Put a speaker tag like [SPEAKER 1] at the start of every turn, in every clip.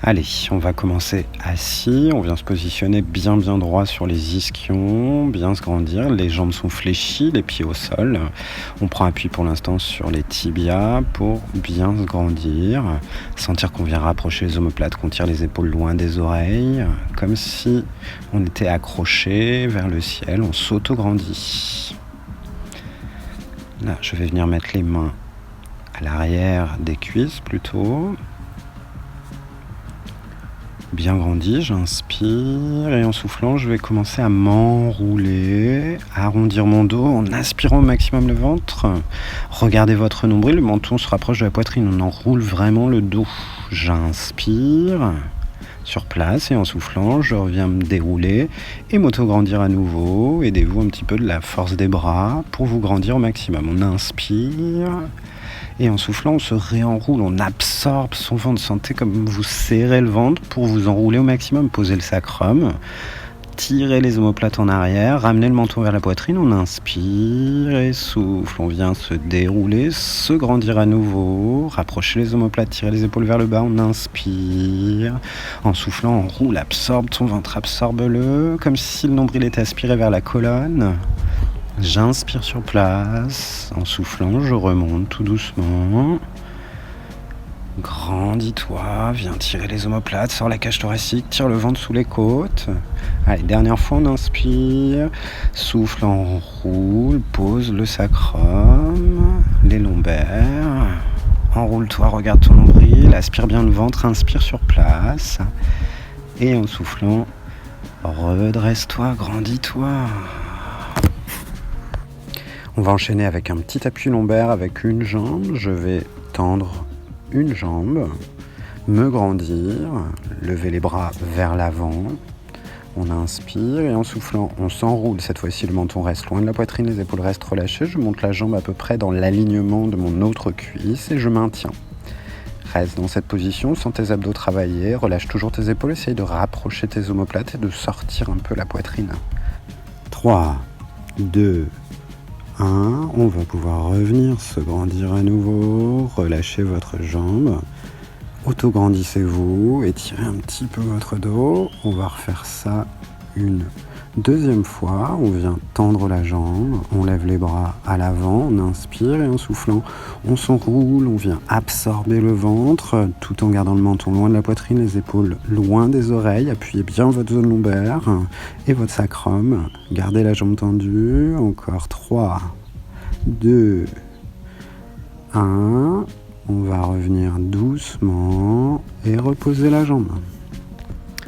[SPEAKER 1] Allez, on va commencer assis, on vient se positionner bien droit sur les ischions, bien se grandir, les jambes sont fléchies, les pieds au sol. On prend appui pour l'instant sur les tibias pour bien se grandir, sentir qu'on vient rapprocher les omoplates, qu'on tire les épaules loin des oreilles, comme si on était accroché vers le ciel, on s'auto-grandit. Là, je vais venir mettre les mains à l'arrière des cuisses plutôt. Bien grandi, j'inspire et en soufflant, je vais commencer à m'enrouler, arrondir mon dos en aspirant au maximum le ventre. Regardez votre nombril, le menton se rapproche de la poitrine, on enroule vraiment le dos. J'inspire sur place et en soufflant, je reviens me dérouler et m'auto-grandir à nouveau. Aidez-vous un petit peu de la force des bras pour vous grandir au maximum. On inspire. Et en soufflant, on se réenroule, on absorbe son ventre. Sentez comme vous serrez le ventre pour vous enrouler au maximum. Posez le sacrum, tirez les omoplates en arrière, ramenez le menton vers la poitrine. On inspire et souffle. On vient se dérouler, se grandir à nouveau. Rapprochez les omoplates, tirez les épaules vers le bas. On inspire. En soufflant, on roule, absorbe son ventre, absorbe-le. Comme si le nombril était aspiré vers la colonne. J'inspire sur place, en soufflant, je remonte tout doucement. Grandis-toi, viens tirer les omoplates, sors la cage thoracique, tire le ventre sous les côtes. Allez, dernière fois, on inspire, souffle, enroule, pose le sacrum, les lombaires. Enroule-toi, regarde ton nombril, aspire bien le ventre, inspire sur place. Et en soufflant, redresse-toi, grandis-toi. On va enchaîner avec un petit appui lombaire avec une jambe. Je vais tendre une jambe, me grandir, lever les bras vers l'avant. On inspire et en soufflant, on s'enroule. Cette fois-ci, le menton reste loin de la poitrine, les épaules restent relâchées. Je monte la jambe à peu près dans l'alignement de mon autre cuisse et je maintiens. Reste dans cette position, sens tes abdos travailler, relâche toujours tes épaules, essaye de rapprocher tes omoplates et de sortir un peu la poitrine. 3, 2, 1, on va pouvoir revenir se grandir à nouveau, relâchez votre jambe, auto-grandissez-vous, étirez un petit peu votre dos. On va refaire ça une deuxième fois. On vient tendre la jambe, on lève les bras à l'avant, on inspire et en soufflant, on s'enroule, on vient absorber le ventre tout en gardant le menton loin de la poitrine, les épaules loin des oreilles. Appuyez bien votre zone lombaire et votre sacrum. Gardez la jambe tendue. Encore 3, 2, 1. On va revenir doucement et reposer la jambe.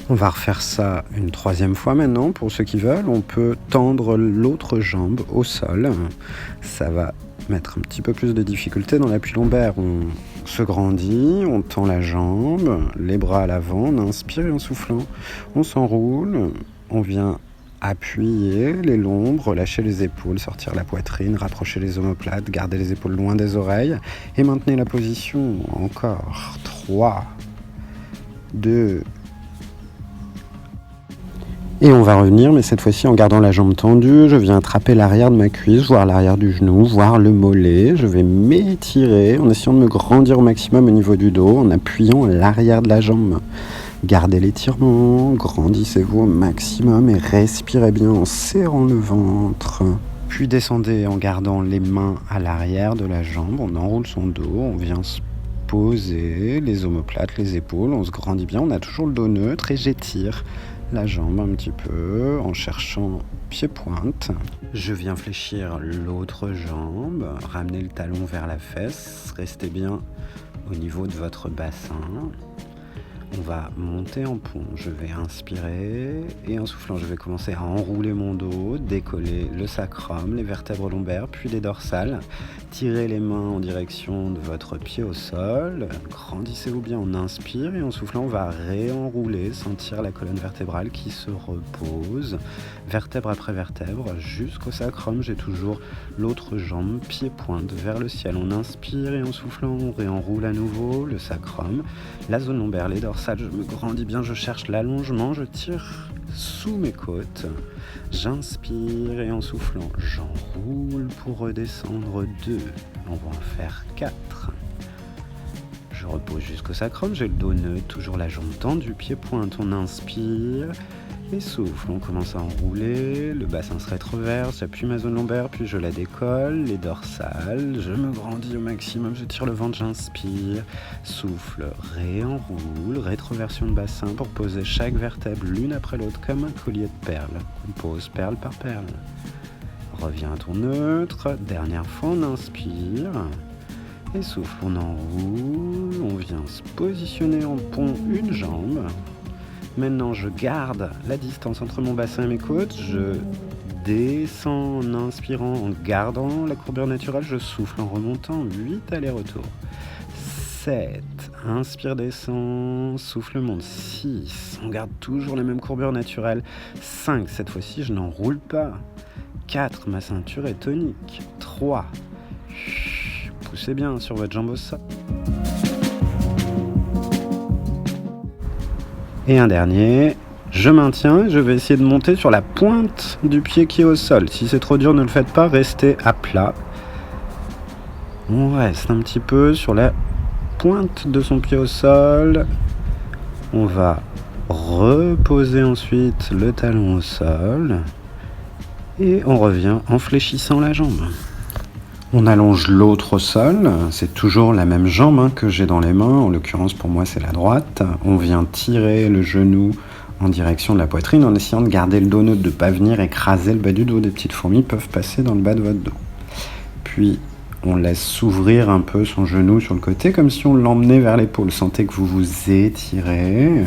[SPEAKER 1] On va refaire ça une troisième fois maintenant. Pour ceux qui veulent, on peut tendre l'autre jambe au sol. Ça va mettre un petit peu plus de difficulté dans l'appui lombaire. On se grandit, on tend la jambe, les bras à l'avant, on inspire et en soufflant, on s'enroule, on vient appuyer les lombes, relâcher les épaules, sortir la poitrine, rapprocher les omoplates, garder les épaules loin des oreilles et maintenez la position. Encore 3, 2, et on va revenir, mais cette fois-ci en gardant la jambe tendue. Je viens attraper l'arrière de ma cuisse, voire l'arrière du genou, voire le mollet. Je vais m'étirer en essayant de me grandir au maximum au niveau du dos, en appuyant l'arrière de la jambe. Gardez l'étirement, grandissez-vous au maximum et respirez bien en serrant le ventre. Puis descendez en gardant les mains à l'arrière de la jambe. On enroule son dos, on vient se poser les omoplates, les épaules. On se grandit bien, on a toujours le dos neutre et j'étire la jambe un petit peu en cherchant pied-pointe. Je viens fléchir l'autre jambe, ramener le talon vers la fesse, restez bien au niveau de votre bassin. On va monter en pont, je vais inspirer et en soufflant, je vais commencer à enrouler mon dos, décoller le sacrum, les vertèbres lombaires, puis les dorsales. Tirez les mains en direction de votre pied au sol, grandissez-vous bien, on inspire et en soufflant, on va réenrouler, sentir la colonne vertébrale qui se repose, vertèbre après vertèbre, jusqu'au sacrum. J'ai toujours l'autre jambe, pied-pointe vers le ciel. On inspire et en soufflant, on réenroule à nouveau le sacrum, la zone lombaire, les dorsales. Je me grandis bien, je cherche l'allongement, je tire sous mes côtes, j'inspire et en soufflant, j'enroule pour redescendre 2, on va en faire 4, je Je repose jusqu'au sacrum, j'ai le dos neutre, toujours la jambe tendue, pied pointe, on inspire et souffle. On commence à enrouler, le bassin se rétroverse, j'appuie ma zone lombaire, puis je la décolle, les dorsales, je me grandis au maximum, je tire le ventre, j'inspire, souffle, réenroule, rétroversion de bassin pour poser chaque vertèbre l'une après l'autre comme un collier de perles. On pose perle par perle. Reviens à ton neutre, dernière fois on inspire. Et souffle, on enroule, on vient se positionner en pont une jambe. Maintenant, je garde la distance entre mon bassin et mes côtes. Je descends en inspirant, en gardant la courbure naturelle. Je souffle en remontant, 8 allers-retours. 7, inspire, descend, souffle, monte. 6, on garde toujours la même courbure naturelle. 5, cette fois-ci, je n'enroule pas. 4, ma ceinture est tonique. 3, poussez bien sur votre jambe au sol. Et un dernier, je maintiens et je vais essayer de monter sur la pointe du pied qui est au sol. Si c'est trop dur, ne le faites pas, restez à plat. On reste un petit peu sur la pointe de son pied au sol. On va reposer ensuite le talon au sol. Et on revient en fléchissant la jambe. On allonge l'autre au sol, c'est toujours la même jambe que j'ai dans les mains, en l'occurrence pour moi c'est la droite. On vient tirer le genou en direction de la poitrine en essayant de garder le dos neutre, de ne pas venir écraser le bas du dos. Des petites fourmis peuvent passer dans le bas de votre dos. Puis on laisse s'ouvrir un peu son genou sur le côté comme si on l'emmenait vers l'épaule. Sentez que vous vous étirez.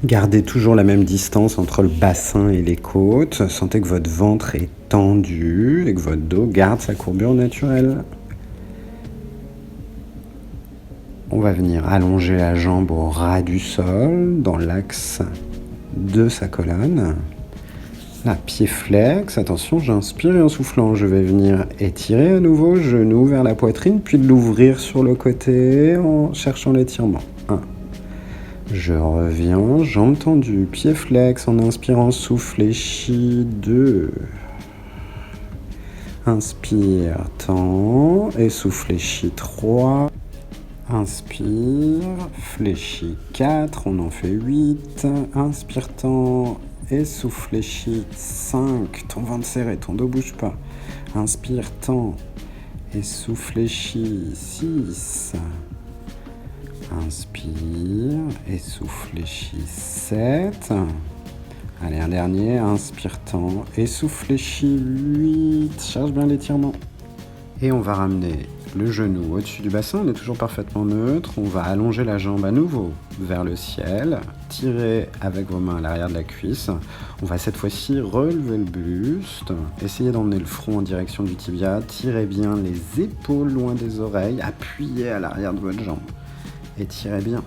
[SPEAKER 1] Gardez toujours la même distance entre le bassin et les côtes. Sentez que votre ventre est tendu et que votre dos garde sa courbure naturelle. On va venir allonger la jambe au ras du sol, dans l'axe de sa colonne. Là, pied flex, attention, j'inspire et en soufflant, je vais venir étirer à nouveau, genou vers la poitrine, puis l'ouvrir sur le côté en cherchant l'étirement. 1. Je reviens, jambes tendues, pied flex en inspirant, souffle, fléchi. 2. Inspire, tend et souffle, fléchi. 3. Inspire, fléchi. 4. On en fait 8. Inspire, tend et souffle, fléchi. 5. Ton ventre serré, ton dos bouge pas. Inspire, tend et souffle, fléchi. 6. Inspire et souffle, fléchi. 7. Allez, un dernier. Inspire, tend et souffle, fléchi. 8. Cherche bien l'étirement. Et on va ramener le genou au-dessus du bassin. On est toujours parfaitement neutre. On va allonger la jambe à nouveau vers le ciel. Tirer avec vos mains à l'arrière de la cuisse. On va cette fois-ci relever le buste. Essayez d'emmener le front en direction du tibia. Tirez bien les épaules loin des oreilles. Appuyez à l'arrière de votre jambe. Étirez bien.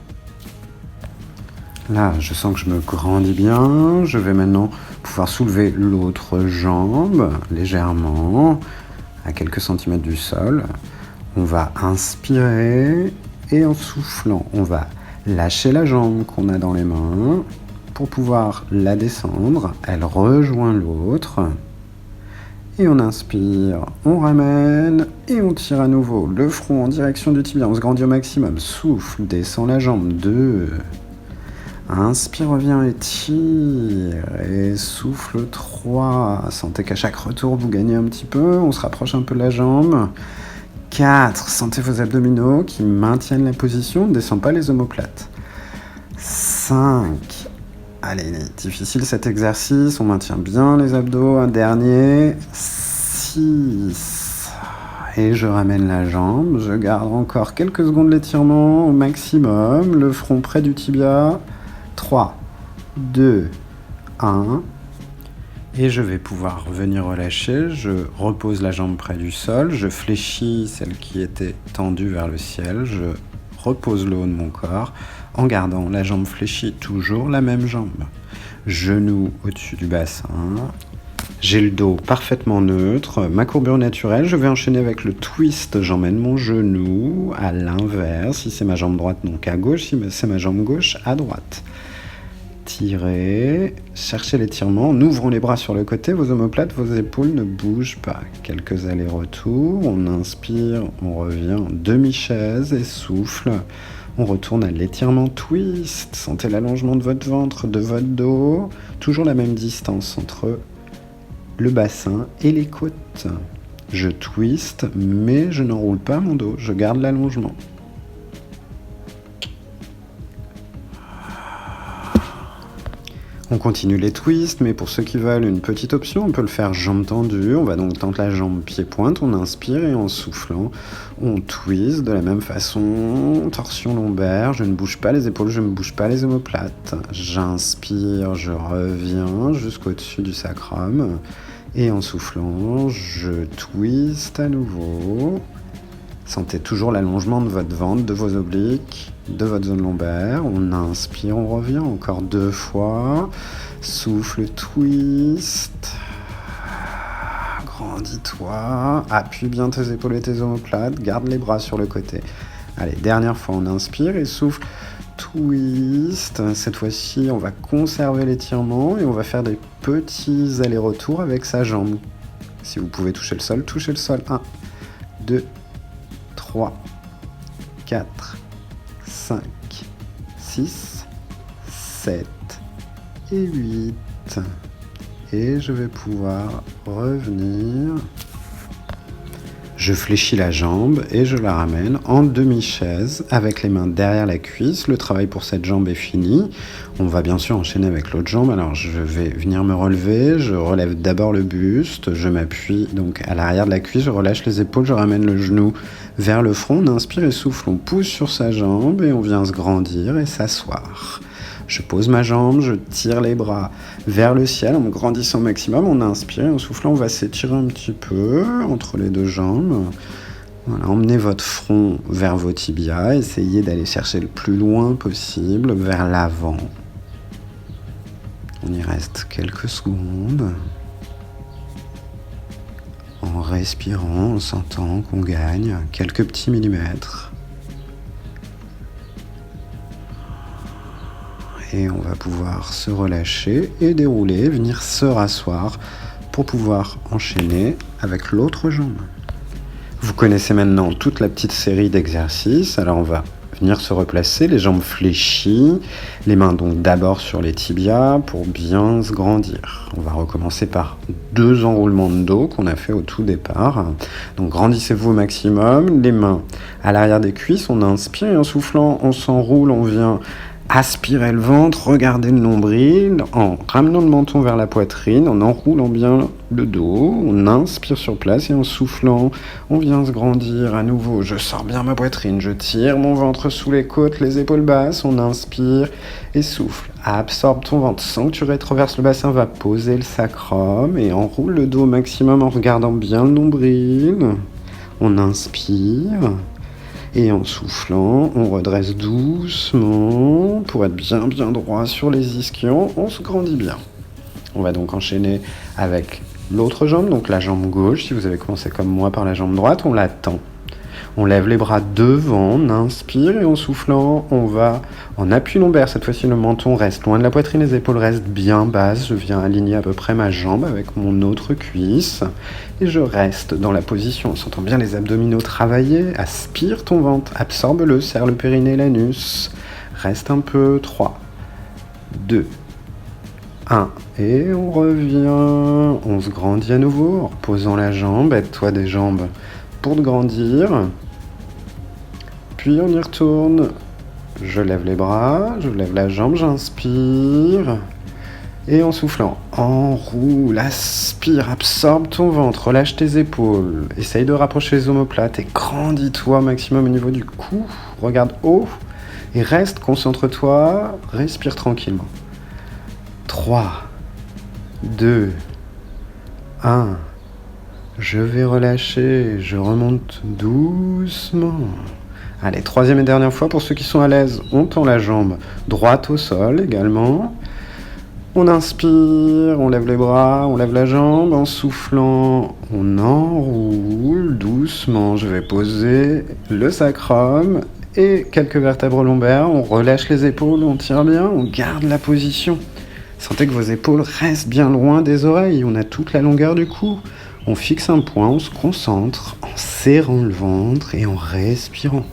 [SPEAKER 1] Là, je sens que je me grandis bien. Je vais maintenant pouvoir soulever l'autre jambe légèrement à quelques centimètres du sol. On va inspirer et en soufflant, on va lâcher la jambe qu'on a dans les mains pour pouvoir la descendre. Elle rejoint l'autre. Et on inspire, on ramène et on tire à nouveau le front en direction du tibia. On se grandit au maximum. Souffle, descend la jambe. 2. Inspire, revient et tire. Et souffle, 3. Sentez qu'à chaque retour, vous gagnez un petit peu. On se rapproche un peu de la jambe. 4. Sentez vos abdominaux qui maintiennent la position. Ne descend pas les omoplates. 5. Allez, il est difficile cet exercice, on maintient bien les abdos. Un dernier, 6. Et je ramène la jambe, je garde encore quelques secondes l'étirement au maximum. Le front près du tibia. 3, 2, 1. Et je vais pouvoir venir relâcher. Je repose la jambe près du sol. Je fléchis celle qui était tendue vers le ciel. Je repose le haut de mon corps en gardant la jambe fléchie, toujours la même jambe. Genou au-dessus du bassin. J'ai le dos parfaitement neutre, ma courbure naturelle. Je vais enchaîner avec le twist. J'emmène mon genou à l'inverse. Si c'est ma jambe droite, donc à gauche. Si c'est ma jambe gauche, à droite. Tirez, cherchez l'étirement, en ouvrant les bras sur le côté, vos omoplates, vos épaules ne bougent pas. Quelques allers-retours, on inspire, on revient en demi-chaise et souffle. On retourne à l'étirement twist, sentez l'allongement de votre ventre, de votre dos, toujours la même distance entre le bassin et les côtes. Je twist, mais je n'enroule pas mon dos, je garde l'allongement. On continue les twists, mais pour ceux qui veulent une petite option, on peut le faire jambes tendues. On va donc tendre la jambe pied-pointe, on inspire et en soufflant, on twist de la même façon. Torsion lombaire, je ne bouge pas les épaules, je ne bouge pas les omoplates. J'inspire, je reviens jusqu'au-dessus du sacrum. Et en soufflant, je twist à nouveau. Sentez toujours l'allongement de votre ventre, de vos obliques, de votre zone lombaire. On inspire, on revient encore 2 fois. Souffle, twist. Grandis-toi. Appuie bien tes épaules et tes omoplates. Garde les bras sur le côté. Allez, dernière fois, on inspire et souffle. Twist. Cette fois-ci, on va conserver l'étirement et on va faire des petits allers-retours avec sa jambe. Si vous pouvez toucher le sol, touchez le sol. 1, 2, 3, 4, 5, 6, 7 et 8. Et je vais pouvoir revenir. Je fléchis la jambe et je la ramène en demi-chaise avec les mains derrière la cuisse. Le travail pour cette jambe est fini. On va bien sûr enchaîner avec l'autre jambe. Alors je vais venir me relever. Je relève d'abord le buste. Je m'appuie donc à l'arrière de la cuisse. Je relâche les épaules. Je ramène le genou vers le front. On inspire et souffle. On pousse sur sa jambe et on vient se grandir et s'asseoir. Je pose ma jambe, je tire les bras vers le ciel en me grandissant au maximum. On inspire et en soufflant, on va s'étirer un petit peu entre les deux jambes. Voilà, emmenez votre front vers vos tibias. Essayez d'aller chercher le plus loin possible vers l'avant. On y reste quelques secondes. En respirant, en sentant qu'on gagne quelques petits millimètres. Et on va pouvoir se relâcher et dérouler, venir se rasseoir pour pouvoir enchaîner avec l'autre jambe. Vous connaissez maintenant toute la petite série d'exercices. Alors on va venir se replacer, les jambes fléchies, les mains donc d'abord sur les tibias pour bien se grandir. On va recommencer par 2 enroulements de dos qu'on a fait au tout départ. Donc grandissez-vous au maximum, les mains à l'arrière des cuisses, on inspire et en soufflant, on s'enroule, on vient aspirez le ventre, regardez le nombril, en ramenant le menton vers la poitrine, en enroulant bien le dos, on inspire sur place et en soufflant, on vient se grandir à nouveau. Je sors bien ma poitrine, je tire mon ventre sous les côtes, les épaules basses, on inspire et souffle. Absorbe ton ventre sans que tu rétroverses le bassin, va poser le sacrum et enroule le dos au maximum en regardant bien le nombril. On inspire. Et en soufflant, on redresse doucement pour être bien droit sur les ischions. On se grandit bien. On va donc enchaîner avec l'autre jambe, donc la jambe gauche. Si vous avez commencé comme moi par la jambe droite, on la tend. On lève les bras devant, on inspire et en soufflant, on va en appui lombaire. Cette fois-ci, le menton reste loin de la poitrine, les épaules restent bien basses. Je viens aligner à peu près ma jambe avec mon autre cuisse. Et je reste dans la position, en sentant bien les abdominaux travailler. Aspire ton ventre, absorbe-le, serre le périnée et l'anus. Reste un peu, 3, 2, 1. Et on revient, on se grandit à nouveau en reposant la jambe. Aide-toi des jambes pour te grandir. Puis on y retourne. Je lève les bras, je lève la jambe, j'inspire. Et en soufflant, enroule, aspire, absorbe ton ventre, relâche tes épaules. Essaye de rapprocher les omoplates et grandis-toi au maximum au niveau du cou. Regarde haut et reste, concentre-toi, respire tranquillement. 3, 2, 1. Je vais relâcher, je remonte doucement. Allez, 3e et dernière fois, pour ceux qui sont à l'aise, on tend la jambe droite au sol également. On inspire, on lève les bras, on lève la jambe. En soufflant, on enroule doucement. Je vais poser le sacrum et quelques vertèbres lombaires. On relâche les épaules, on tire bien, on garde la position. Sentez que vos épaules restent bien loin des oreilles, on a toute la longueur du cou. On fixe un point, on se concentre en serrant le ventre et en respirant.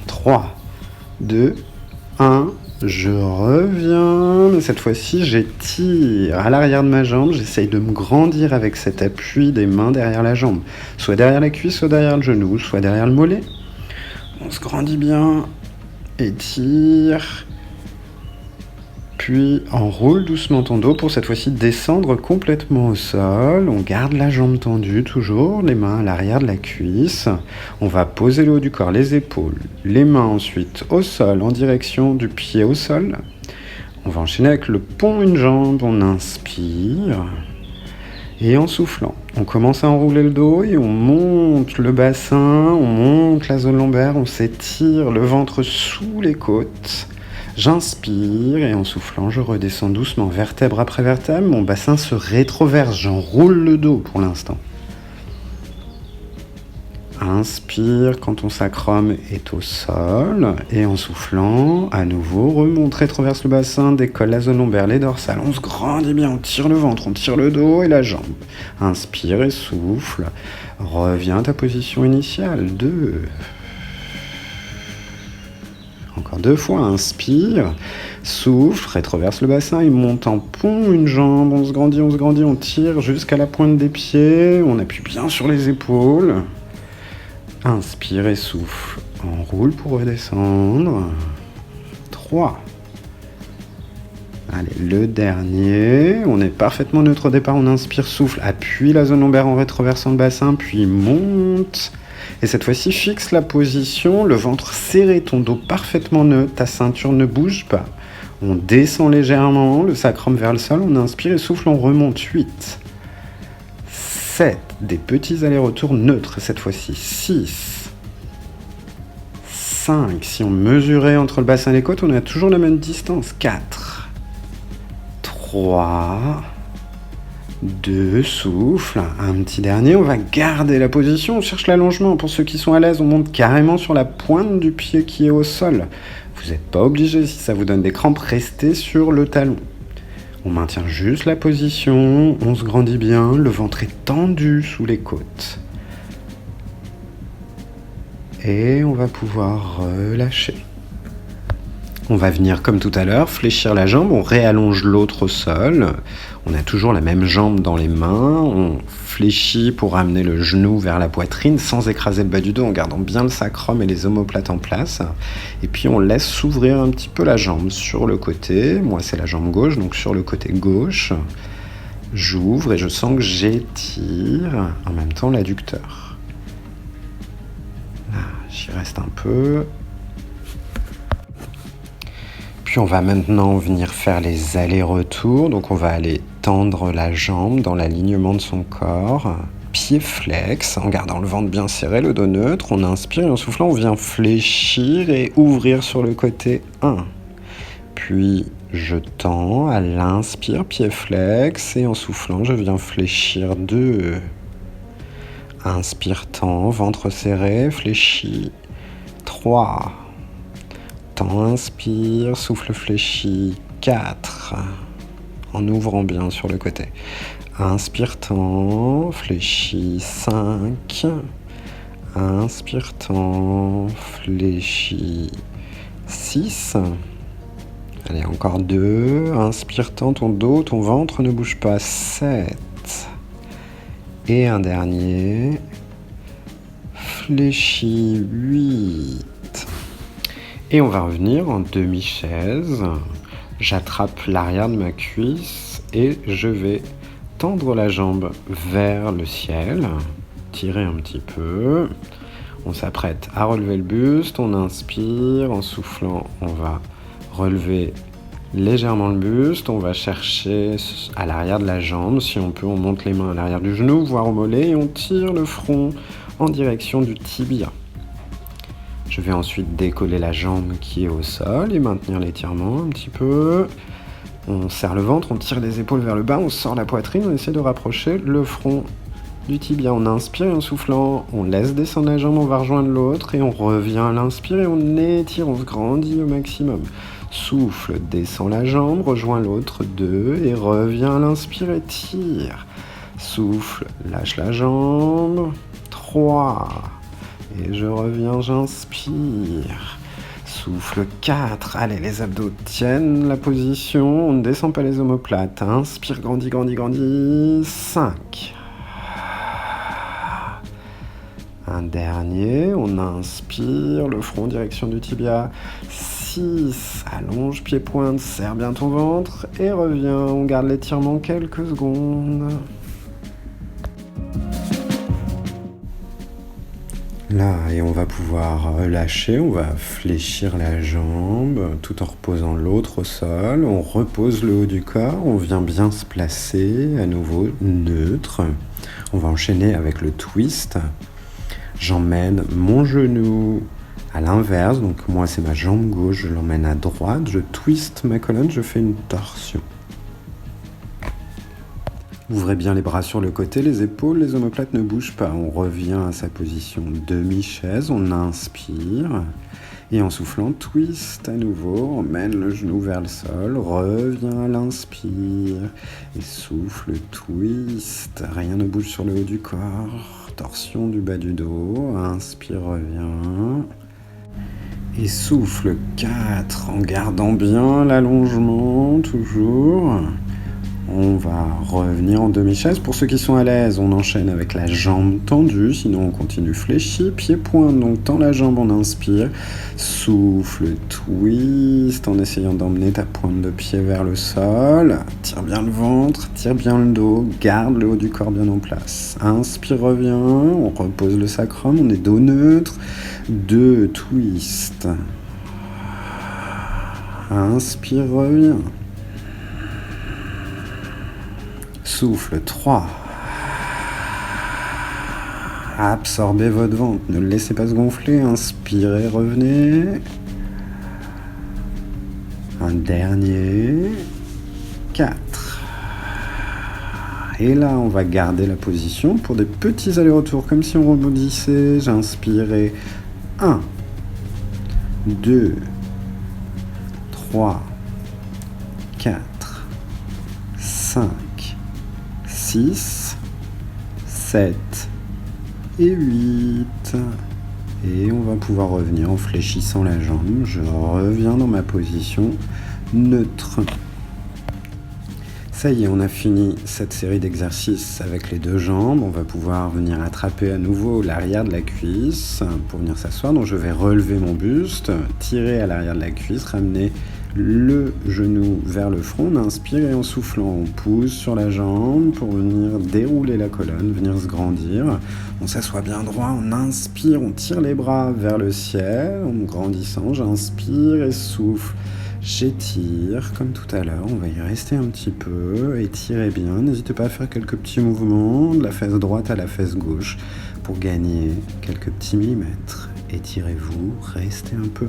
[SPEAKER 1] 3, 2, 1, je reviens, mais cette fois-ci j'étire à l'arrière de ma jambe, j'essaye de me grandir avec cet appui des mains derrière la jambe, soit derrière la cuisse, soit derrière le genou, soit derrière le mollet. On se grandit bien, étire, puis enroule doucement ton dos pour cette fois-ci descendre complètement au sol. On garde la jambe tendue toujours, les mains à l'arrière de la cuisse. On va poser le haut du corps, les épaules, les mains ensuite au sol en direction du pied au sol. On va enchaîner avec le pont, une jambe, on inspire. Et en soufflant, on commence à enrouler le dos et on monte le bassin, on monte la zone lombaire, on s'étire le ventre sous les côtes. J'inspire et en soufflant, je redescends doucement, vertèbre après vertèbre. Mon bassin se rétroverse, j'enroule le dos pour l'instant. Inspire quand ton sacrum est au sol. Et en soufflant, à nouveau, remonte, rétroverse le bassin, décolle la zone lombaire, les dorsales. On se grandit bien, on tire le ventre, on tire le dos et la jambe. Inspire et souffle. Reviens à ta position initiale. 2. Encore 2 fois, inspire, souffle, rétroverse le bassin et monte en pont une jambe, on se grandit, on tire jusqu'à la pointe des pieds, on appuie bien sur les épaules. Inspire et souffle, enroule pour redescendre. 3. Allez, le dernier, on est parfaitement neutre au départ, on inspire, souffle, appuie la zone lombaire en rétroversant le bassin, puis monte. Et cette fois-ci, fixe la position, le ventre serré, ton dos parfaitement neutre, ta ceinture ne bouge pas. On descend légèrement, le sacrum vers le sol, on inspire et souffle, on remonte. 8, 7, des petits allers-retours neutres cette fois-ci. 6, 5, si on mesurait entre le bassin et les côtes, on a toujours la même distance. 4, 3, 2, souffle, un petit dernier, on va garder la position, on cherche l'allongement. Pour ceux qui sont à l'aise, on monte carrément sur la pointe du pied qui est au sol. Vous n'êtes pas obligé, si ça vous donne des crampes, restez sur le talon. On maintient juste la position, on se grandit bien, le ventre est tendu sous les côtes. Et on va pouvoir relâcher. On va venir comme tout à l'heure, fléchir la jambe, on réallonge l'autre au sol. On a toujours la même jambe dans les mains, on fléchit pour amener le genou vers la poitrine sans écraser le bas du dos en gardant bien le sacrum et les omoplates en place. Et puis on laisse s'ouvrir un petit peu la jambe sur le côté. Moi c'est la jambe gauche, donc sur le côté gauche. J'ouvre et je sens que j'étire en même temps l'adducteur. Là, j'y reste un peu. Puis on va maintenant venir faire les allers-retours. Donc on va aller tendre la jambe dans l'alignement de son corps. Pied flex, en gardant le ventre bien serré, le dos neutre. On inspire et en soufflant, on vient fléchir et ouvrir sur le côté 1. Puis je tends à l'inspire, pied flex. Et en soufflant, je viens fléchir 2. Inspire, tend, ventre serré, fléchi. 3. Tend, inspire, souffle fléchi, 4, en ouvrant bien sur le côté. Inspire, tend, fléchi, 5, inspire, tend, fléchi, 6, allez, encore 2, inspire, tend, ton dos, ton ventre ne bouge pas, 7, et un dernier, fléchi, 8. Et on va revenir en demi-chaise. J'attrape l'arrière de ma cuisse et je vais tendre la jambe vers le ciel. Tirer un petit peu. On s'apprête à relever le buste. On inspire. En soufflant, on va relever légèrement le buste. On va chercher à l'arrière de la jambe. Si on peut, on monte les mains à l'arrière du genou, voire au mollet. Et on tire le front en direction du tibia. Je vais ensuite décoller la jambe qui est au sol et maintenir l'étirement un petit peu. On serre le ventre, on tire les épaules vers le bas, on sort la poitrine, on essaie de rapprocher le front du tibia. On inspire et en soufflant, on laisse descendre la jambe, on va rejoindre l'autre et on revient à l'inspire et on étire, on se grandit au maximum. Souffle, descend la jambe, rejoins l'autre, 2 et reviens à l'inspire et tire. Souffle, lâche la jambe, 3 et je reviens, j'inspire. Souffle, 4. Allez, les abdos tiennent la position. On ne descend pas les omoplates. Inspire, grandis, grandis, grandis. 5. Un dernier. On inspire, le front en direction du tibia. 6. Allonge, pied-pointe, serre bien ton ventre. Et reviens. On garde l'étirement quelques secondes. Là, et on va pouvoir relâcher, on va fléchir la jambe tout en reposant l'autre au sol. On repose le haut du corps, on vient bien se placer, à nouveau neutre. On va enchaîner avec le twist. J'emmène mon genou à l'inverse, donc moi c'est ma jambe gauche, je l'emmène à droite, je twiste ma colonne, je fais une torsion. Ouvrez bien les bras sur le côté, les épaules, les omoplates ne bougent pas. On revient à sa position demi-chaise, on inspire. Et en soufflant, twist à nouveau, emmène le genou vers le sol, reviens à l'inspire. Et souffle, twist, rien ne bouge sur le haut du corps. Torsion du bas du dos, inspire, reviens. Et souffle, 4, en gardant bien l'allongement, toujours. On va revenir en demi-chaise. Pour ceux qui sont à l'aise, on enchaîne avec la jambe tendue. Sinon, on continue fléchi. Pied-pointe, donc tends la jambe, on inspire. Souffle, twist, en essayant d'emmener ta pointe de pied vers le sol. Tire bien le ventre, tire bien le dos. Garde le haut du corps bien en place. Inspire, reviens. On repose le sacrum, on est dos neutre. 2, twist. Inspire, reviens. Souffle, 3. Absorbez votre ventre, ne le laissez pas se gonfler. Inspirez, revenez. Un dernier. 4. Et là, on va garder la position pour des petits allers-retours, comme si on rebondissait. J'inspirais. 1, 2, 3, 4, 5. 6, 7 et 8. Et on va pouvoir revenir en fléchissant la jambe. Je reviens dans ma position neutre. Ça y est, on a fini cette série d'exercices avec les deux jambes. On va pouvoir venir attraper à nouveau l'arrière de la cuisse pour venir s'asseoir. Donc je vais relever mon buste, tirer à l'arrière de la cuisse, ramener le genou vers le front, on inspire et en soufflant, on pousse sur la jambe pour venir dérouler la colonne, venir se grandir. On s'assoit bien droit, on inspire, on tire les bras vers le ciel en grandissant, j'inspire et souffle. J'étire comme tout à l'heure, on va y rester un petit peu, étirez bien, n'hésitez pas à faire quelques petits mouvements de la fesse droite à la fesse gauche pour gagner quelques petits millimètres. Étirez-vous, restez un peu.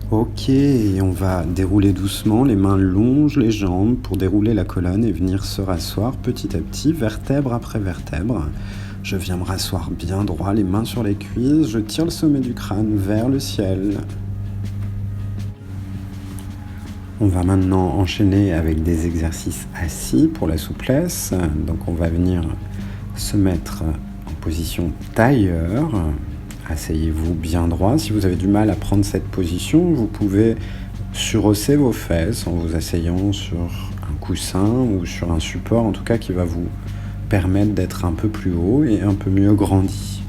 [SPEAKER 1] Ok, et on va dérouler doucement, les mains longent les jambes pour dérouler la colonne et venir se rasseoir petit à petit, vertèbre après vertèbre. Je viens me rasseoir bien droit, les mains sur les cuisses, je tire le sommet du crâne vers le ciel. On va maintenant enchaîner avec des exercices assis pour la souplesse. Donc on va venir se mettre en position tailleur. Asseyez-vous bien droit. Si vous avez du mal à prendre cette position, vous pouvez surhausser vos fesses en vous asseyant sur un coussin ou sur un support, en tout cas qui va vous permettre d'être un peu plus haut et un peu mieux grandi.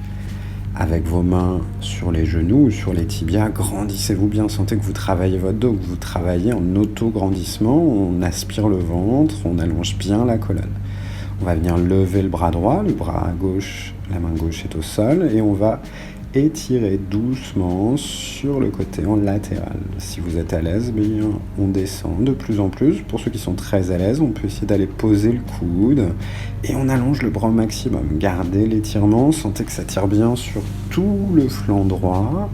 [SPEAKER 1] Avec vos mains sur les genoux ou sur les tibias, grandissez-vous bien. Sentez que vous travaillez votre dos, que vous travaillez en auto-grandissement. On aspire le ventre, on allonge bien la colonne. On va venir lever le bras droit, le bras gauche, la main gauche est au sol et on va étirer doucement sur le côté en latéral. Si vous êtes à l'aise, bien, on descend de plus en plus. Pour ceux qui sont très à l'aise, on peut essayer d'aller poser le coude et on allonge le bras au maximum. Gardez l'étirement, sentez que ça tire bien sur tout le flanc droit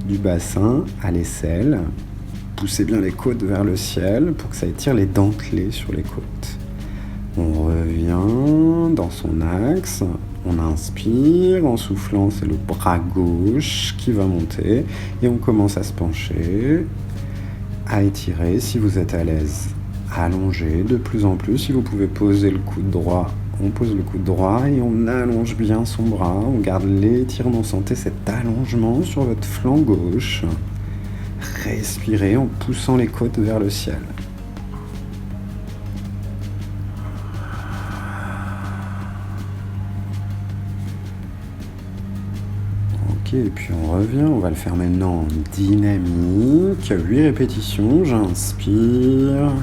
[SPEAKER 1] du bassin à l'aisselle. poussez bien les côtes vers le ciel pour que ça étire les dentelés sur les côtes. On revient dans son axe, on inspire, en soufflant c'est le bras gauche qui va monter et on commence à se pencher, à étirer si vous êtes à l'aise, allonger de plus en plus. Si vous pouvez poser le coude droit, on pose le coude droit et on allonge bien son bras, on garde l'étirement, sentez cet allongement sur votre flanc gauche. Respirez en poussant les côtes vers le ciel. Ok, et puis on revient, on va le faire maintenant en dynamique. 8 répétitions, j'inspire.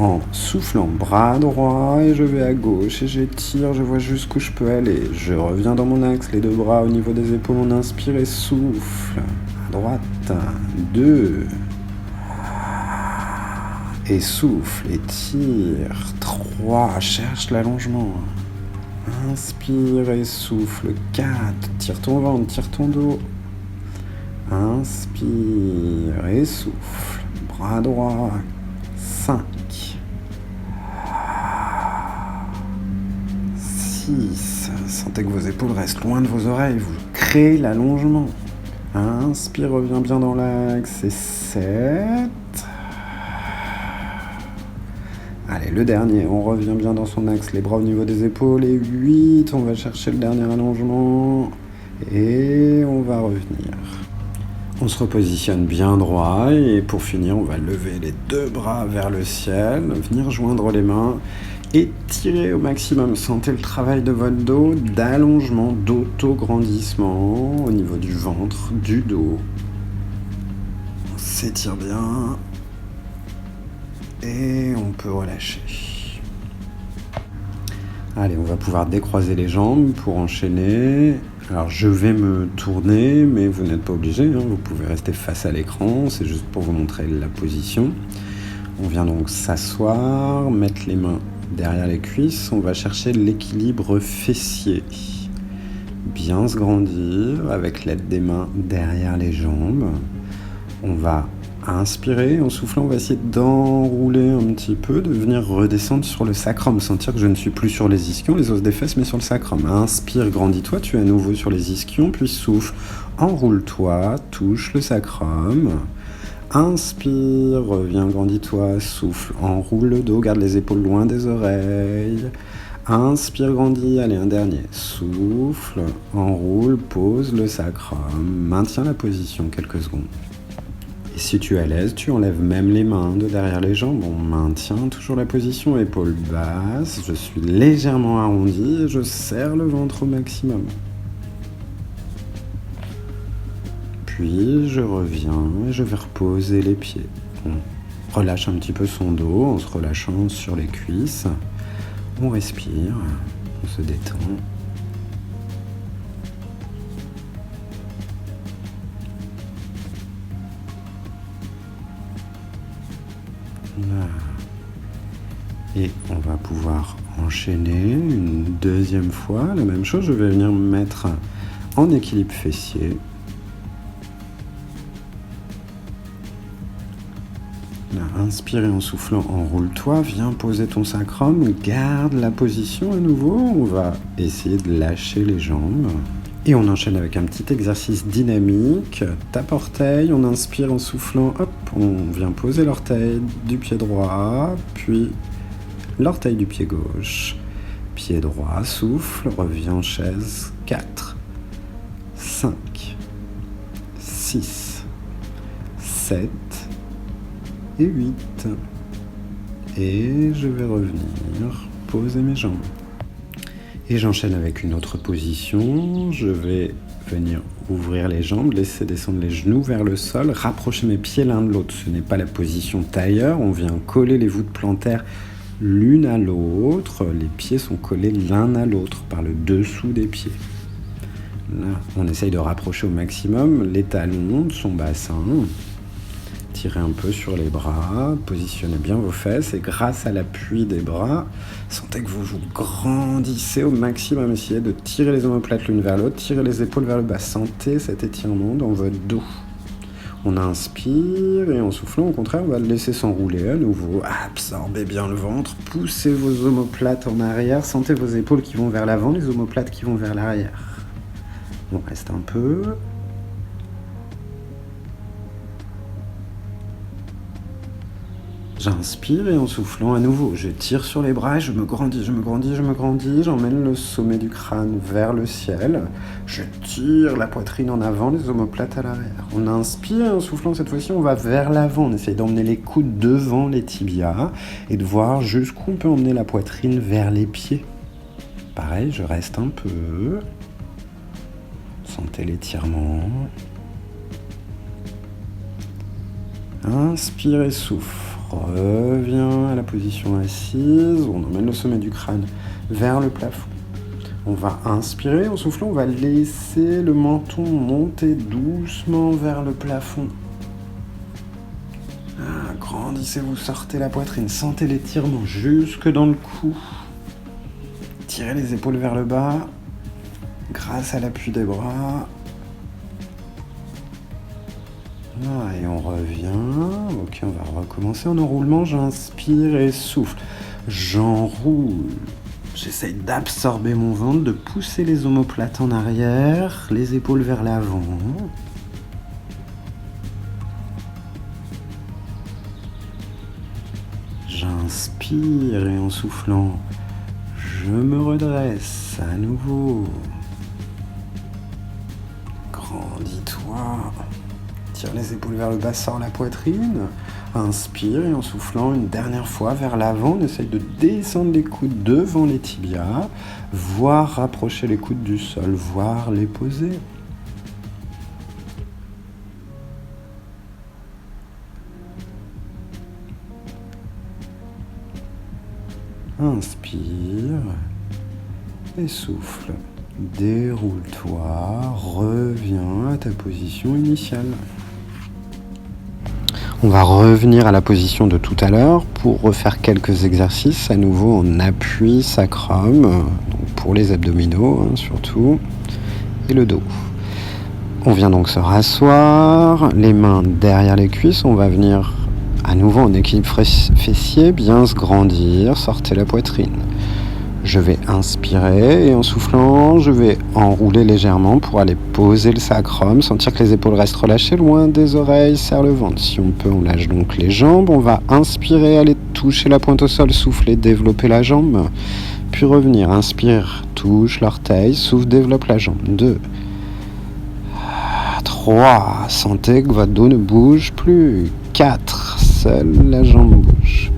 [SPEAKER 1] En soufflant, bras droit et je vais à gauche et j'étire, je vois jusqu'où je peux aller. Je reviens dans mon axe, les 2 bras au niveau des épaules, on inspire et souffle. À droite, 2. Et souffle, étire. 3, cherche l'allongement. Inspire et souffle. 4, tire ton ventre, tire ton dos. Inspire et souffle. Bras droit. 5. 6. Sentez que vos épaules restent loin de vos oreilles. Vous créez l'allongement. Inspire, reviens bien dans l'axe. Et 7. Allez, le dernier. On revient bien dans son axe. Les bras au niveau des épaules. Et 8. On va chercher le dernier allongement. Et on va revenir. On se repositionne bien droit et pour finir, on va lever les 2 bras vers le ciel, venir joindre les mains et tirer au maximum. Sentez le travail de votre dos, d'allongement, d'auto-grandissement au niveau du ventre, du dos. On s'étire bien et on peut relâcher. Allez, on va pouvoir décroiser les jambes pour enchaîner. Alors je vais me tourner, mais vous n'êtes pas obligé, hein, vous pouvez rester face à l'écran, c'est juste pour vous montrer la position. On vient donc s'asseoir, mettre les mains derrière les cuisses, on va chercher l'équilibre fessier. Bien se grandir avec l'aide des mains derrière les jambes. On va inspirer, en soufflant, on va essayer d'enrouler un petit peu, de venir redescendre sur le sacrum, sentir que je ne suis plus sur les ischions, les os des fesses, mais sur le sacrum. Inspire, grandis-toi, tu es à nouveau sur les ischions, puis souffle, enroule-toi, touche le sacrum. Inspire, reviens, grandis-toi, souffle, enroule le dos, garde les épaules loin des oreilles. Inspire, grandis, allez, un dernier. Souffle, enroule, pose le sacrum, maintiens la position quelques secondes. Et si tu es à l'aise, tu enlèves même les mains de derrière les jambes. On maintient toujours la position, épaules basses. Je suis légèrement arrondi et je serre le ventre au maximum. Puis je reviens et je vais reposer les pieds. On relâche un petit peu son dos en se relâchant sur les cuisses. On respire, on se détend. Et on va pouvoir enchaîner une deuxième fois. La même chose, je vais venir me mettre en équilibre fessier. Là, inspire en soufflant, enroule-toi, viens poser ton sacrum, garde la position à nouveau. On va essayer de lâcher les jambes. Et on enchaîne avec un petit exercice dynamique. Tape orteil, on inspire en soufflant, hop, on vient poser l'orteil du pied droit, puis l'orteil du pied gauche. Pied droit, souffle, reviens en chaise. 4, 5, 6, 7 et 8. Et je vais revenir poser mes jambes. Et j'enchaîne avec une autre position. Je vais venir ouvrir les jambes, laisser descendre les genoux vers le sol, rapprocher mes pieds l'un de l'autre. Ce n'est pas la position tailleur. On vient coller les voûtes plantaires l'une à l'autre. Les pieds sont collés l'un à l'autre par le dessous des pieds. Là, on essaye de rapprocher au maximum les talons de son bassin. Tirez un peu sur les bras, positionnez bien vos fesses et grâce à l'appui des bras, sentez que vous grandissez au maximum. Essayez de tirer les omoplates l'une vers l'autre, tirer les épaules vers le bas. Sentez cet étirement dans votre dos. On inspire et en soufflant, au contraire, on va le laisser s'enrouler à nouveau. Absorbez bien le ventre, poussez vos omoplates en arrière, sentez vos épaules qui vont vers l'avant, les omoplates qui vont vers l'arrière. On reste un peu. J'inspire et en soufflant à nouveau, je tire sur les bras et je me grandis, j'emmène le sommet du crâne vers le ciel, je tire la poitrine en avant, les omoplates à l'arrière. On inspire et en soufflant cette fois-ci, on va vers l'avant, on essaye d'emmener les coudes devant les tibias et de voir jusqu'où on peut emmener la poitrine vers les pieds. Pareil, je reste un peu, sentez l'étirement. Inspire et souffle. Reviens à la position assise, on emmène le sommet du crâne vers le plafond. On va inspirer, en soufflant, on va laisser le menton monter doucement vers le plafond. Grandissez-vous, sortez la poitrine, sentez l'étirement jusque dans le cou. Tirez les épaules vers le bas, grâce à l'appui des bras. Et on revient. Ok, on va recommencer en enroulement. J'inspire et souffle. J'enroule. J'essaye d'absorber mon ventre, de pousser les omoplates en arrière, les épaules vers l'avant. J'inspire et en soufflant, je me redresse à nouveau. Grandis-toi. Tire les épaules vers le bas, sors la poitrine. Inspire et en soufflant une dernière fois vers l'avant, on essaye de descendre les coudes devant les tibias, voire rapprocher les coudes du sol, voire les poser. Inspire et souffle. Déroule-toi, reviens à ta position initiale. On va revenir à la position de tout à l'heure pour refaire quelques exercices à nouveau en appui sacrum, donc pour les abdominaux surtout, et le dos. On vient donc se rasseoir, les mains derrière les cuisses, on va venir à nouveau en équilibre fessier, bien se grandir, sortez la poitrine. Je vais inspirer et en soufflant, je vais enrouler légèrement pour aller poser le sacrum, sentir que les épaules restent relâchées, loin des oreilles, serre le ventre. Si on peut, on lâche donc les jambes. On va inspirer, aller toucher la pointe au sol, souffler, développer la jambe. Puis revenir, inspire, touche l'orteil, souffle, développe la jambe. 2, 3, sentez que votre dos ne bouge plus. 4, seule la jambe bouge.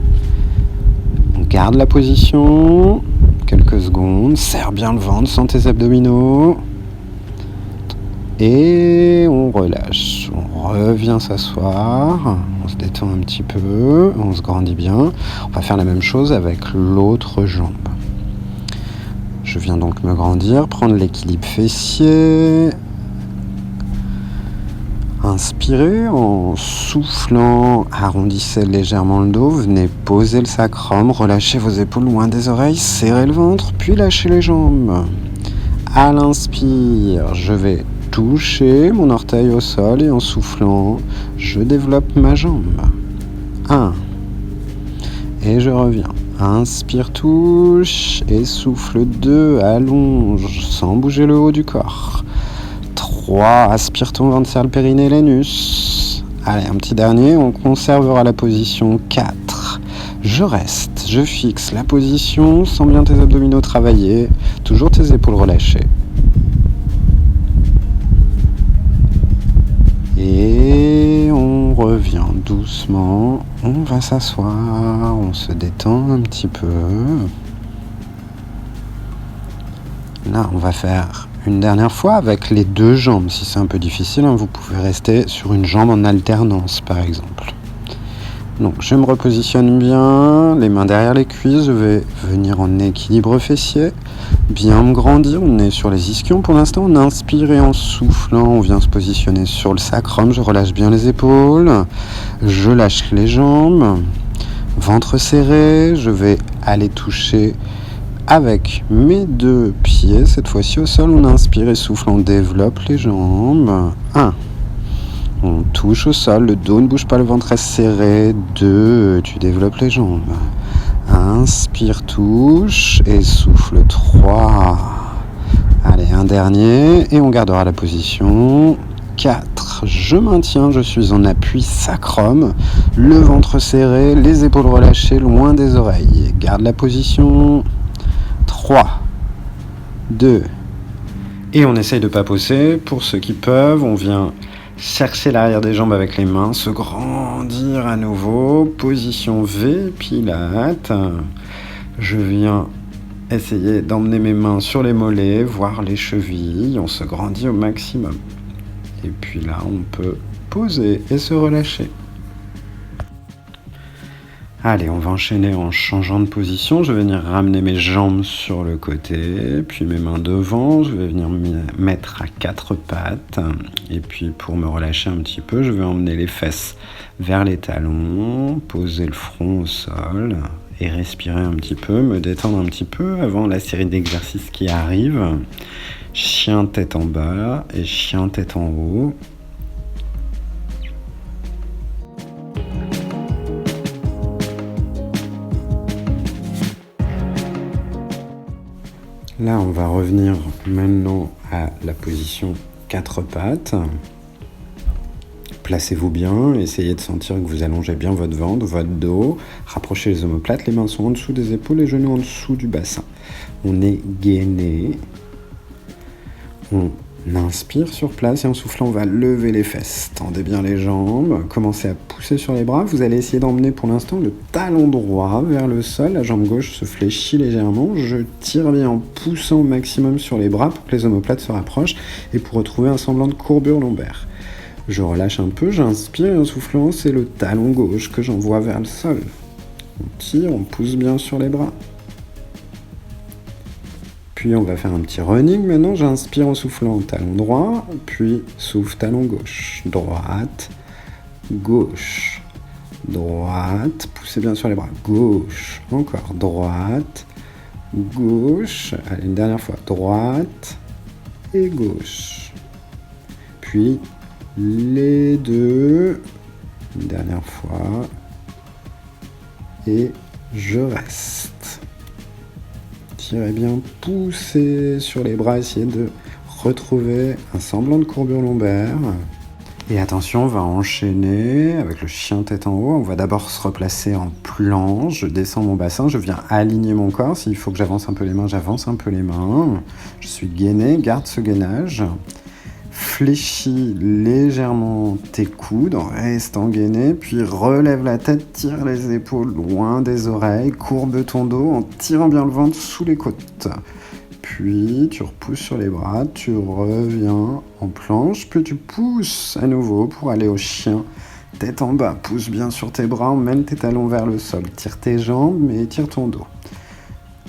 [SPEAKER 1] On garde la position. Quelques secondes, serre bien le ventre, sentez les abdominaux et on relâche, on revient s'asseoir, on se détend un petit peu, on se grandit bien. On va faire la même chose avec l'autre jambe. Je viens donc me grandir, prendre l'équilibre fessier. Inspirez en soufflant, arrondissez légèrement le dos, venez poser le sacrum, relâchez vos épaules loin des oreilles, serrez le ventre, puis lâchez les jambes. À l'inspire, je vais toucher mon orteil au sol et en soufflant, je développe ma jambe. 1. Et je reviens. Inspire, touche et souffle 2, allonge sans bouger le haut du corps. 3, aspire ton ventre, serre le périnée et l'anus. Allez, un petit dernier, on conservera la position 4. Je reste, je fixe la position, sens bien tes abdominaux travailler, toujours tes épaules relâchées. Et on revient doucement, on va s'asseoir, on se détend un petit peu. Là, on va faire une dernière fois avec les deux jambes. Si c'est un peu difficile, vous pouvez rester sur une jambe en alternance, par exemple. Donc, je me repositionne bien, les mains derrière les cuisses. Je vais venir en équilibre fessier, bien me grandir. On est sur les ischions pour l'instant. On inspire et en soufflant, on vient se positionner sur le sacrum. Je relâche bien les épaules, je lâche les jambes, ventre serré. Je vais aller toucher avec mes deux pieds, cette fois-ci au sol, on inspire et souffle, on développe les jambes. 1, On touche au sol, le dos ne bouge pas, le ventre reste serré. 2, tu développes les jambes. Inspire, touche et souffle. 3. Allez, un dernier et on gardera la position. 4, je maintiens, je suis en appui sacrum, le ventre serré, les épaules relâchées, loin des oreilles. Garde la position. 3, 2, et on essaye de paposer. Pour ceux qui peuvent, on vient chercher l'arrière des jambes avec les mains, se grandir à nouveau, position V, pilate. Je viens essayer d'emmener mes mains sur les mollets, voire les chevilles, on se grandit au maximum. Et puis là, on peut poser et se relâcher. Allez, on va enchaîner en changeant de position. Je vais venir ramener mes jambes sur le côté, puis mes mains devant. Je vais venir me mettre à 4 pattes. Et puis pour me relâcher un petit peu, je vais emmener les fesses vers les talons, poser le front au sol et respirer un petit peu, me détendre un petit peu avant la série d'exercices qui arrive. Chien tête en bas et chien tête en haut. Là, on va revenir maintenant à la position 4 pattes. Placez-vous bien, essayez de sentir que vous allongez bien votre ventre, votre dos. Rapprochez les omoplates, les mains sont en dessous des épaules, les genoux en dessous du bassin. On est gainé. On inspire sur place et en soufflant, on va lever les fesses. Tendez bien les jambes, commencez à pousser sur les bras. Vous allez essayer d'emmener pour l'instant le talon droit vers le sol. La jambe gauche se fléchit légèrement. Je tire bien en poussant au maximum sur les bras pour que les omoplates se rapprochent et pour retrouver un semblant de courbure lombaire. Je relâche un peu, j'inspire et en soufflant, c'est le talon gauche que j'envoie vers le sol. On tire, on pousse bien sur les bras. Puis on va faire un petit running. Maintenant, j'inspire en soufflant talon droit, puis souffle talon gauche. Droite, gauche, droite. Poussez bien sur les bras. Gauche, encore. Droite, gauche. Allez, une dernière fois. Droite et gauche. Puis les deux. Une dernière fois. Et je reste. Tirez bien, poussez sur les bras, essayez de retrouver un semblant de courbure lombaire. Et attention, on va enchaîner avec le chien tête en haut. On va d'abord se replacer en planche. Je descends mon bassin, je viens aligner mon corps. S'il faut que j'avance un peu les mains, j'avance un peu les mains. Je suis gainé, garde ce gainage. Fléchis légèrement tes coudes en restant gainé, puis relève la tête, tire les épaules loin des oreilles, courbe ton dos en tirant bien le ventre sous les côtes. Puis tu repousses sur les bras, tu reviens en planche, puis tu pousses à nouveau pour aller au chien. Tête en bas, pousse bien sur tes bras, emmène tes talons vers le sol. Tire tes jambes, mais tire ton dos.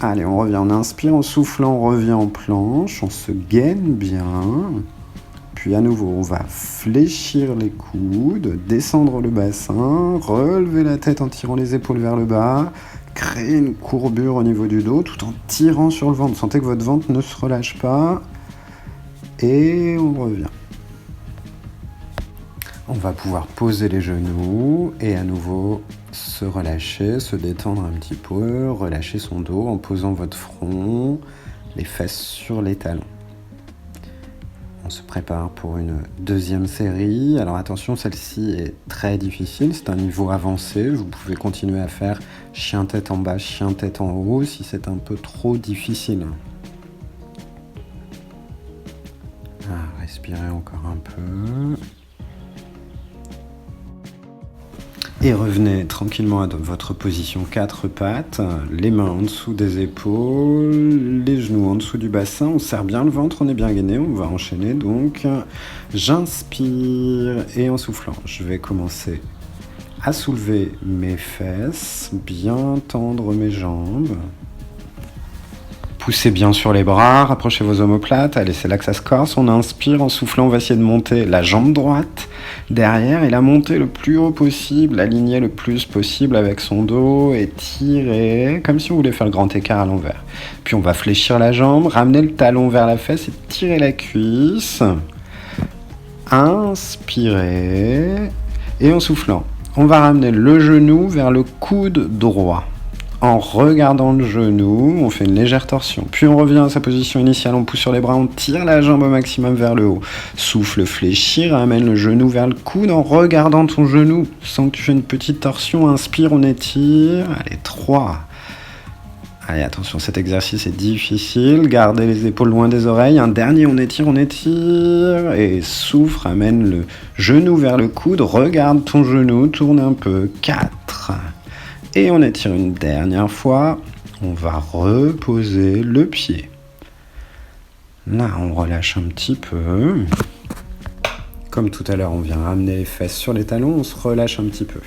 [SPEAKER 1] Allez, on revient, on inspire, en soufflant, on revient en planche, on se gaine bien. Puis à nouveau, on va fléchir les coudes, descendre le bassin, relever la tête en tirant les épaules vers le bas, créer une courbure au niveau du dos tout en tirant sur le ventre. Sentez que votre ventre ne se relâche pas. Et on revient. On va pouvoir poser les genoux et à nouveau se relâcher, se détendre un petit peu, relâcher son dos en posant votre front, les fesses sur les talons. On se prépare pour une deuxième série. Alors attention, celle-ci est très difficile, c'est un niveau avancé. Vous pouvez continuer à faire chien tête en bas, chien tête en haut si c'est un peu trop difficile. Respirez encore un peu. Et revenez tranquillement à votre position 4 pattes, les mains en dessous des épaules, les genoux en dessous du bassin, on serre bien le ventre, on est bien gainé, on va enchaîner donc. J'inspire et en soufflant, je vais commencer à soulever mes fesses, bien tendre mes jambes. Poussez bien sur les bras, rapprochez vos omoplates, allez, c'est là que ça se corse. On inspire, en soufflant, on va essayer de monter la jambe droite derrière et la monter le plus haut possible, aligner le plus possible avec son dos et tirer, comme si on voulait faire le grand écart à l'envers. Puis on va fléchir la jambe, ramener le talon vers la fesse et tirer la cuisse. inspirer. Et en soufflant, on va ramener le genou vers le coude droit. En regardant le genou, on fait une légère torsion. Puis on revient à sa position initiale, on pousse sur les bras, on tire la jambe au maximum vers le haut. Souffle, fléchir, ramène le genou vers le coude en regardant ton genou. Sens que tu fais une petite torsion, inspire, on étire. Allez, 3. Allez, attention, cet exercice est difficile. Gardez les épaules loin des oreilles. Un dernier, on étire. Et souffle, ramène le genou vers le coude. Regarde ton genou, tourne un peu. 4. Et on étire une dernière fois. On va reposer le pied. Là, on relâche un petit peu. Comme tout à l'heure, on vient ramener les fesses sur les talons. On se relâche un petit peu.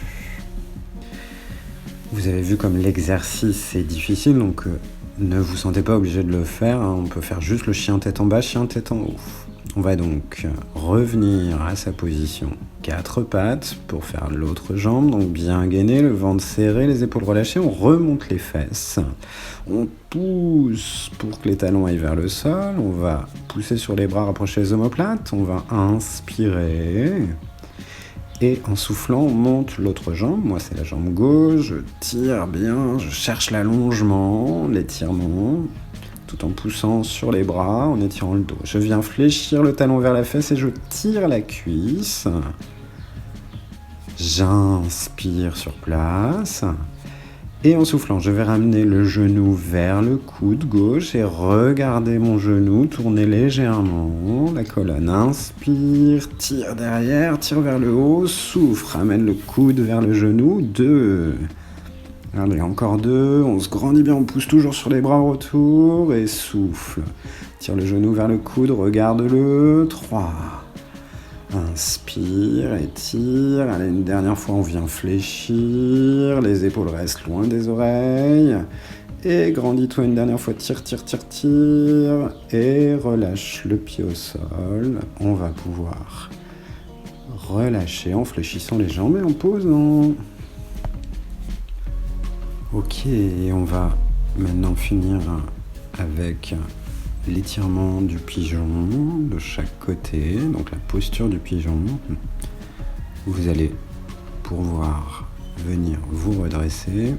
[SPEAKER 1] Vous avez vu comme l'exercice est difficile, donc ne vous sentez pas obligé de le faire. On peut faire juste le chien tête en bas, chien tête en haut. On va donc revenir à sa position 4 pattes pour faire l'autre jambe. Donc bien gainé, le ventre serré, les épaules relâchées. On remonte les fesses. On pousse pour que les talons aillent vers le sol. On va pousser sur les bras, rapprocher les omoplates. On va inspirer. Et en soufflant, on monte l'autre jambe. Moi, c'est la jambe gauche. Je tire bien, je cherche l'allongement, l'étirement, tout en poussant sur les bras, en étirant le dos. Je viens fléchir le talon vers la fesse et je tire la cuisse. J'inspire sur place. Et en soufflant, je vais ramener le genou vers le coude gauche et regarder mon genou tourner légèrement. La colonne, inspire, tire derrière, tire vers le haut, souffle, ramène le coude vers le genou. 2. Allez, encore 2. On se grandit bien, on pousse toujours sur les bras au retour et souffle. Tire le genou vers le coude, regarde-le. 3. Inspire, étire. Allez, une dernière fois, on vient fléchir. Les épaules restent loin des oreilles. Et grandis-toi une dernière fois. Tire, tire, tire, tire. Et relâche le pied au sol. On va pouvoir relâcher en fléchissant les jambes et en posant. Ok, et on va maintenant finir avec l'étirement du pigeon de chaque côté, donc la posture du pigeon. Vous allez pouvoir venir vous redresser.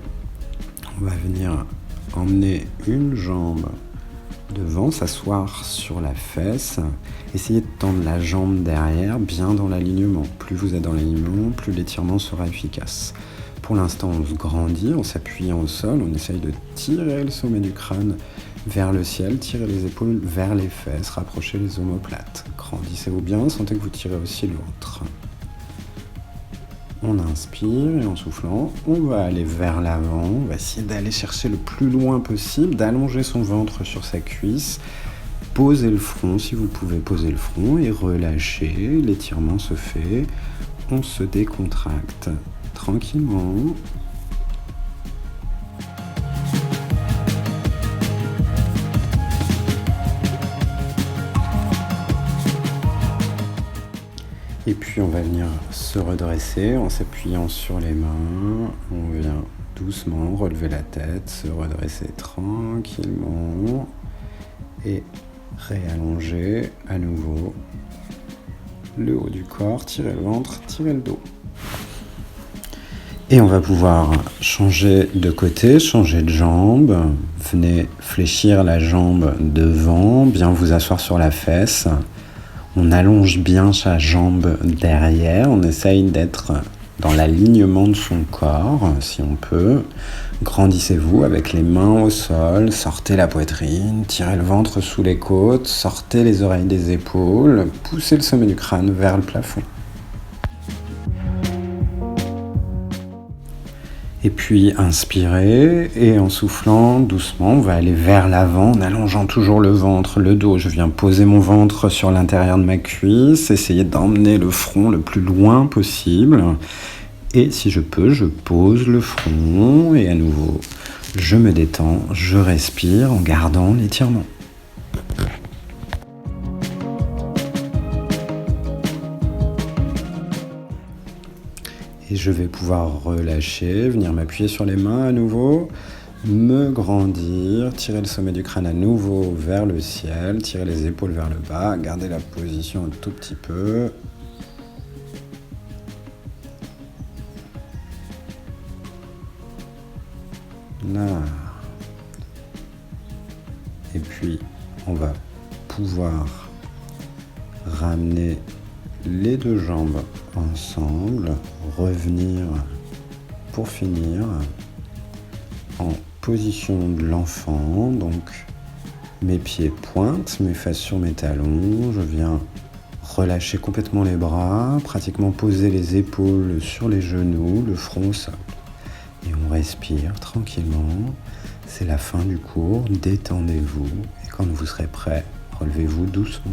[SPEAKER 1] On va venir emmener une jambe devant, s'asseoir sur la fesse. Essayez de tendre la jambe derrière, bien dans l'alignement. Plus vous êtes dans l'alignement, plus l'étirement sera efficace. Pour l'instant, on se grandit en s'appuyant au sol. On essaye de tirer le sommet du crâne vers le ciel, tirer les épaules vers les fesses, rapprocher les omoplates. Grandissez-vous bien, sentez que vous tirez aussi le ventre. On inspire et en soufflant, on va aller vers l'avant. On va essayer d'aller chercher le plus loin possible, d'allonger son ventre sur sa cuisse. Posez le front si vous pouvez poser le front et relâchez. L'étirement se fait. On se décontracte tranquillement. Et puis on va venir se redresser en s'appuyant sur les mains. On vient doucement relever la tête, se redresser tranquillement et réallonger à nouveau le haut du corps, tirer le ventre, tirer le dos. Et on va pouvoir changer de côté, changer de jambe. Venez fléchir la jambe devant, bien vous asseoir sur la fesse. On allonge bien sa jambe derrière. On essaye d'être dans l'alignement de son corps, si on peut. Grandissez-vous avec les mains au sol, sortez la poitrine, tirez le ventre sous les côtes, sortez les oreilles des épaules, poussez le sommet du crâne vers le plafond. Et puis inspirez et en soufflant doucement, on va aller vers l'avant en allongeant toujours le ventre, le dos. Je viens poser mon ventre sur l'intérieur de ma cuisse, essayer d'emmener le front le plus loin possible. Et si je peux, je pose le front et à nouveau, je me détends, je respire en gardant l'étirement. Et je vais pouvoir relâcher, venir m'appuyer sur les mains à nouveau, me grandir, tirer le sommet du crâne à nouveau vers le ciel, tirer les épaules vers le bas, garder la position un tout petit peu Là. Et puis, on va pouvoir ramener les deux jambes ensemble, revenir pour finir en position de l'enfant. Donc, mes pieds pointent, mes fesses sur mes talons. Je viens relâcher complètement les bras, pratiquement poser les épaules sur les genoux, le front au sol. Et on respire tranquillement. C'est la fin du cours. Détendez-vous. Et quand vous serez prêt, relevez-vous doucement.